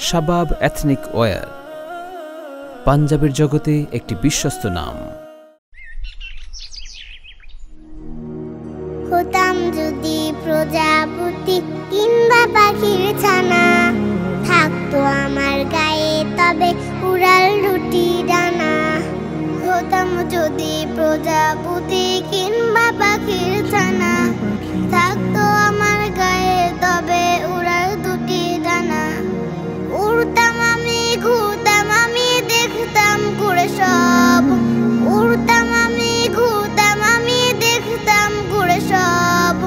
শাবাব ethnic wire, পাঞ্জাবের জগতে একটি বিশ্বস্ত নাম। হতাম যদি প্রজাপতি কিংবা পাখির ছানা, থাকতো আমার গায়ে তবে উড়াল রুটি ডানা। হতাম যদি প্রজাপতি কিংবা পাখির ছানা, থাকতো আমার গায়ে তবে উড়াল দুটি ডানা। উড়তাম আমি, ঘুরতাম আমি, দেখতাম ঘুরে সব। উড়তাম আমি, ঘুরতাম আমি, দেখতাম ঘুরে সব।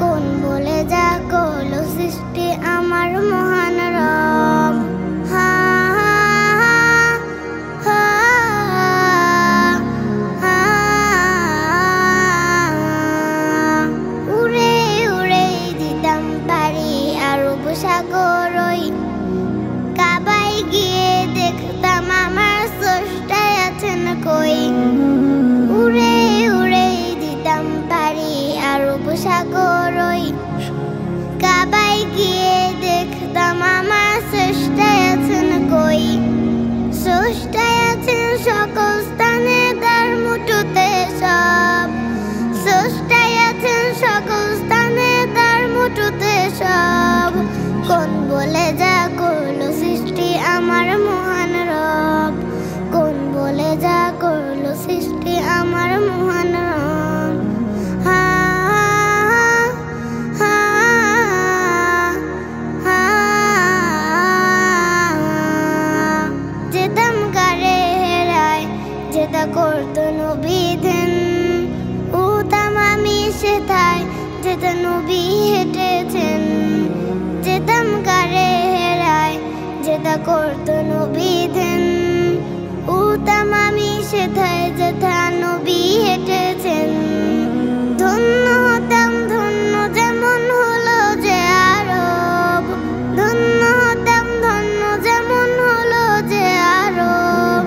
কোন বলে যা করলো সৃষ্টি আমার মহান রব। হা হা হা, উড়ে উড়ে দিতাম পারি আরব সাগর ওই। কাবায় গিয়ে দেখতাম আমার স্রষ্টায় আছেন কই। উড়ে উড়ে দিতাম পারি আরব সাগর ওই। কাবায় গিয়ে দেখতাম আমার স্রষ্টায় আছেন কই। স্রষ্টায় আছেন সকল স্থানে, তার মুঠোতে সব। স্রষ্টায় আছেন সকল স্থানে, তার মুঠোতে সব। কোন বলে যা করলো সৃষ্টি আমার মহান রব। কোন বলে যা করলো সৃষ্টি আমার মহান রব। হা হা হা, যেতাম কারে হেরায় যেটা করতো নবীদের। উড়তাম আমি সেথায় যেটা নবী হেঁটেছেন। যেতাম কারে হেরায় যেটা করতো নবীদের। উড়তাম আমি সেথায় যেটা নবী হেঁটেছেন। ধন্য হতাম ধন্য যেমন হলো যে আরব। ধন্য হতাম ধন্য যেমন হলো যে আরব।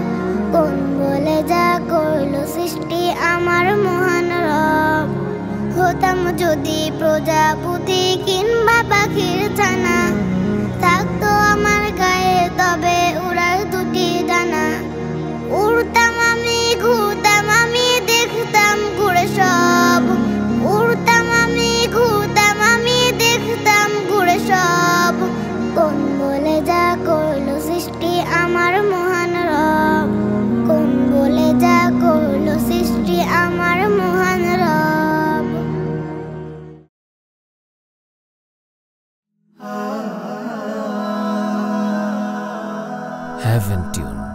কোন বলে যা করলো সৃষ্টি আমার মহান রব। হতাম যদি প্রজাপতি কিংবা পাখির ছানা, থাকতো আমার গায়ে তবে উড়াল দুটি ডানা। উড়তাম আমি, ঘুরতাম আমি, দেখতাম ঘুরে সব। উড়তাম আমি, ঘুরতাম আমি, দেখতাম ঘুরে সব। কোন বলে যা করলো সৃষ্টি আমার মহান রব। কোন বলে যা করলো সৃষ্টি আমার মহান রব। Heaven Tune।